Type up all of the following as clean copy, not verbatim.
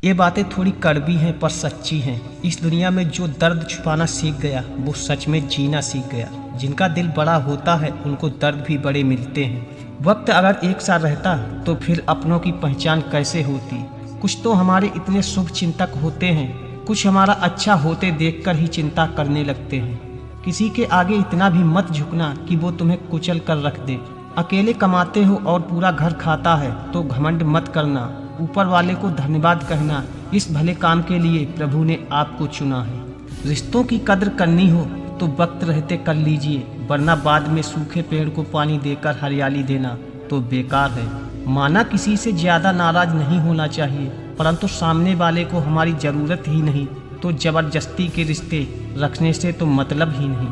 ये बातें थोड़ी कड़वी हैं पर सच्ची हैं। इस दुनिया में जो दर्द छुपाना सीख गया वो सच में जीना सीख गया। जिनका दिल बड़ा होता है उनको दर्द भी बड़े मिलते हैं। वक्त अगर एक साथ रहता तो फिर अपनों की पहचान कैसे होती। कुछ तो हमारे इतने शुभ चिंतक होते हैं, कुछ हमारा अच्छा होते देखकर ही चिंता करने लगते हैं। किसी के आगे इतना भी मत झुकना कि वो तुम्हें कुचल कर रख दे। अकेले कमाते हो और पूरा घर खाता है तो घमंड मत करना। ऊपर वाले को धन्यवाद कहना, इस भले काम के लिए प्रभु ने आपको चुना है। रिश्तों की कद्र करनी हो तो वक्त रहते कर लीजिए, वरना बाद में सूखे पेड़ को पानी देकर हरियाली देना तो बेकार है। माना किसी से ज़्यादा नाराज नहीं होना चाहिए, परंतु सामने वाले को हमारी ज़रूरत ही नहीं तो ज़बरदस्ती के रिश्ते रखने से तो मतलब ही नहीं।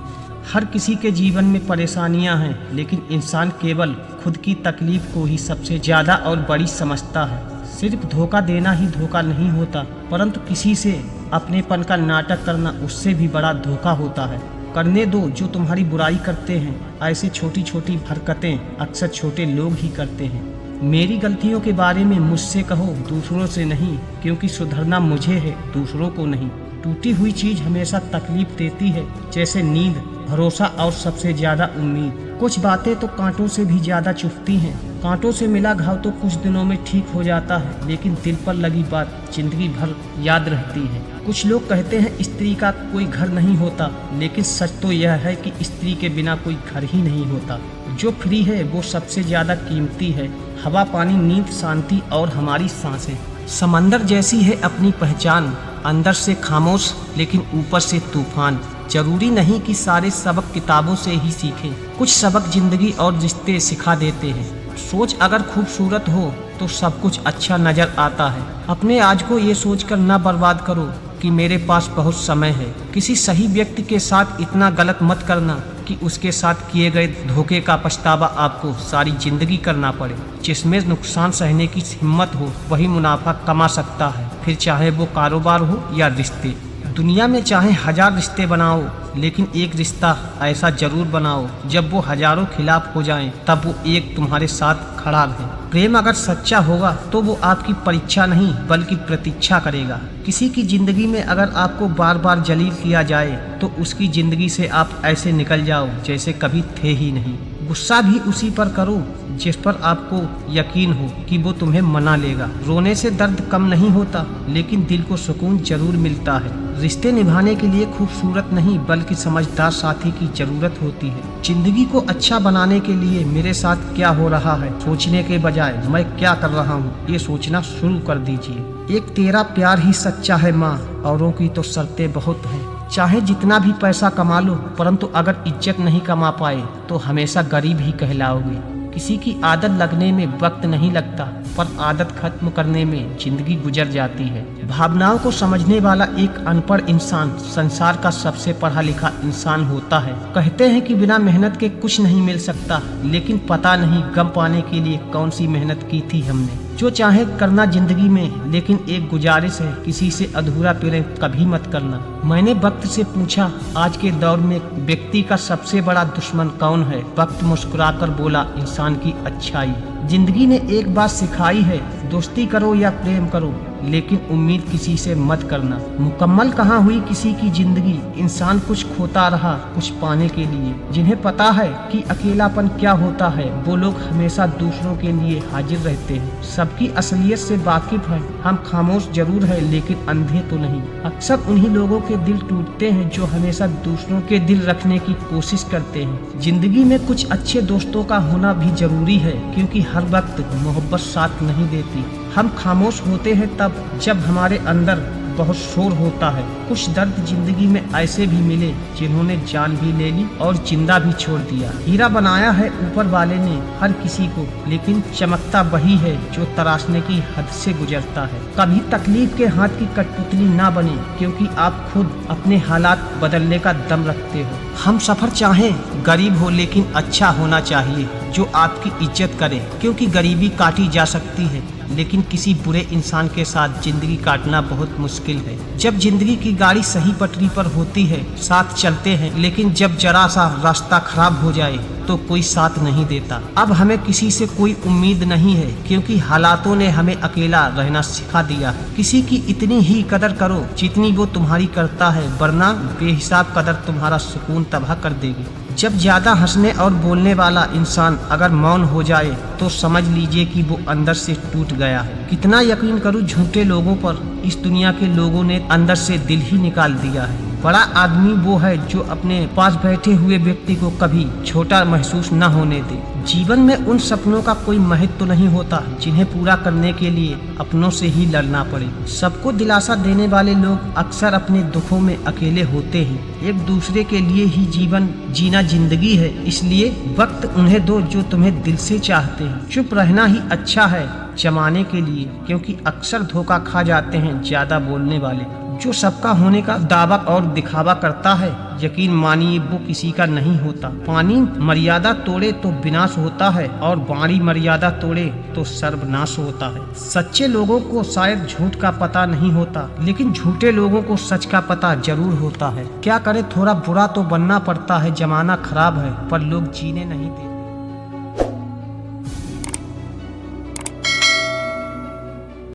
हर किसी के जीवन में परेशानियां हैं, लेकिन इंसान केवल खुद की तकलीफ को ही सबसे ज़्यादा और बड़ी समझता है। सिर्फ धोखा देना ही धोखा नहीं होता, परंतु किसी से अपनेपन का नाटक करना उससे भी बड़ा धोखा होता है। करने दो जो तुम्हारी बुराई करते हैं। ऐसी छोटी छोटी हरकतें अक्सर छोटे लोग ही करते हैं। मेरी गलतियों के बारे में मुझसे कहो, दूसरों से नहीं, क्योंकि सुधरना मुझे है, दूसरों को नहीं। टूटी हुई चीज़ हमेशा तकलीफ देती है, जैसे नींद, भरोसा और सबसे ज़्यादा उम्मीद। कुछ बातें तो कांटों से भी ज़्यादा चुभती हैं। कांटों से मिला घाव तो कुछ दिनों में ठीक हो जाता है, लेकिन दिल पर लगी बात जिंदगी भर याद रहती है। कुछ लोग कहते हैं स्त्री का कोई घर नहीं होता, लेकिन सच तो यह है कि स्त्री के बिना कोई घर ही नहीं होता। जो फ्री है वो सबसे ज़्यादा कीमती है। हवा, पानी, नींद, शांति और हमारी सांसें। समंदर जैसी है अपनी पहचान, अंदर से खामोश लेकिन ऊपर से तूफान। जरूरी नहीं कि सारे सबक किताबों से ही सीखें, कुछ सबक जिंदगी और रिश्ते सिखा देते हैं। सोच अगर खूबसूरत हो तो सब कुछ अच्छा नजर आता है। अपने आज को ये सोचकर ना बर्बाद करो कि मेरे पास बहुत समय है। किसी सही व्यक्ति के साथ इतना गलत मत करना कि उसके साथ किए गए धोखे का पछतावा आपको सारी जिंदगी करना पड़े। जिसमें नुकसान सहने की हिम्मत हो वही मुनाफा कमा सकता है, फिर चाहे वो कारोबार हो या रिश्ते। दुनिया में चाहे 1000 रिश्ते बनाओ, लेकिन एक रिश्ता ऐसा जरूर बनाओ जब वो हजारों खिलाफ हो जाएं, तब वो एक तुम्हारे साथ खड़ा रहे। प्रेम अगर सच्चा होगा तो वो आपकी परीक्षा नहीं बल्कि प्रतीक्षा करेगा। किसी की जिंदगी में अगर आपको बार बार जलील किया जाए तो उसकी जिंदगी से आप ऐसे निकल जाओ जैसे कभी थे ही नहीं। गुस्सा भी उसी पर करो जिस पर आपको यकीन हो कि वो तुम्हें मना लेगा। रोने से दर्द कम नहीं होता, लेकिन दिल को सुकून जरूर मिलता है। रिश्ते निभाने के लिए खूबसूरत नहीं बल्कि समझदार साथी की जरूरत होती है। जिंदगी को अच्छा बनाने के लिए मेरे साथ क्या हो रहा है सोचने के बजाय मैं क्या कर रहा हूँ ये सोचना शुरू कर दीजिए। एक तेरा प्यार ही सच्चा है माँ, औरों की तो शर्तें बहुत हैं। चाहे जितना भी पैसा कमा लो, परंतु अगर इज्जत नहीं कमा पाए तो हमेशा गरीब ही कहलाओगे। किसी की आदत लगने में वक्त नहीं लगता, पर आदत खत्म करने में जिंदगी गुजर जाती है। भावनाओं को समझने वाला एक अनपढ़ इंसान संसार का सबसे पढ़ा लिखा इंसान होता है। कहते हैं कि बिना मेहनत के कुछ नहीं मिल सकता, लेकिन पता नहीं गम पाने के लिए कौन सी मेहनत की थी हमने। जो चाहे करना जिंदगी में, लेकिन एक गुजारिश है, किसी से अधूरा प्रेम कभी मत करना। मैंने वक्त से पूछा, आज के दौर में व्यक्ति का सबसे बड़ा दुश्मन कौन है? वक्त मुस्कुराकर बोला, इंसान की अच्छाई। जिंदगी ने एक बात सिखाई है, दोस्ती करो या प्रेम करो, लेकिन उम्मीद किसी से मत करना। मुकम्मल कहाँ हुई किसी की जिंदगी, इंसान कुछ खोता रहा कुछ पाने के लिए। जिन्हें पता है कि अकेलापन क्या होता है वो लोग हमेशा दूसरों के लिए हाजिर रहते हैं। सबकी असलियत से वाकिफ है, हम खामोश जरूर है लेकिन अंधे तो नहीं। अक्सर उन्हीं लोगों के दिल टूटते हैं जो हमेशा दूसरों के दिल रखने की कोशिश करते हैं। जिंदगी में कुछ अच्छे दोस्तों का होना भी जरूरी है, क्योंकि हर वक्त मोहब्बत साथ नहीं देती। हम खामोश होते हैं तब जब हमारे अंदर बहुत शोर होता है। कुछ दर्द जिंदगी में ऐसे भी मिले जिन्होंने जान भी ले ली और जिंदा भी छोड़ दिया। हीरा बनाया है ऊपर वाले ने हर किसी को, लेकिन चमकता वही है जो तराशने की हद से गुजरता है। कभी तकलीफ के हाथ की कठपुतली ना बने, क्योंकि आप खुद अपने हालात बदलने का दम रखते हो। हम सफर चाहें गरीब हो, लेकिन अच्छा होना चाहिए जो आपकी इज्जत करे, क्योंकि गरीबी काटी जा सकती है, लेकिन किसी बुरे इंसान के साथ जिंदगी काटना बहुत मुश्किल है। जब जिंदगी की गाड़ी सही पटरी पर होती है साथ चलते हैं, लेकिन जब जरा सा रास्ता खराब हो जाए तो कोई साथ नहीं देता। अब हमें किसी से कोई उम्मीद नहीं है, क्योंकि हालातों ने हमें अकेला रहना सिखा दिया है। किसी की इतनी ही कदर करो जितनी वो तुम्हारी करता है, वरना बेहिसाब कदर तुम्हारा सुकून तबाह कर देगी। जब ज्यादा हंसने और बोलने वाला इंसान अगर मौन हो जाए तो समझ लीजिए कि वो अंदर से टूट गया है। कितना यकीन करूं झूठे लोगों पर, इस दुनिया के लोगों ने अंदर से दिल ही निकाल दिया है। बड़ा आदमी वो है जो अपने पास बैठे हुए व्यक्ति को कभी छोटा महसूस न होने दे। जीवन में उन सपनों का कोई महत्व तो नहीं होता जिन्हें पूरा करने के लिए अपनों से ही लड़ना पड़े। सबको दिलासा देने वाले लोग अक्सर अपने दुखों में अकेले होते हैं। एक दूसरे के लिए ही जीवन जीना जिंदगी है, इसलिए वक्त उन्हें दो जो तुम्हें दिल से चाहते हैं। चुप रहना ही अच्छा है जमाने के लिए, क्योंकि अक्सर धोखा खा जाते हैं ज्यादा बोलने वाले। जो सबका होने का दावा और दिखावा करता है, यकीन मानिए वो किसी का नहीं होता। पानी मर्यादा तोड़े तो विनाश होता है, और बाणी मर्यादा तोड़े तो सर्वनाश होता है। सच्चे लोगों को शायद झूठ का पता नहीं होता, लेकिन झूठे लोगों को सच का पता जरूर होता है। क्या करे, थोड़ा बुरा तो बनना पड़ता है। जमाना खराब है पर लोग जीने नहीं देते।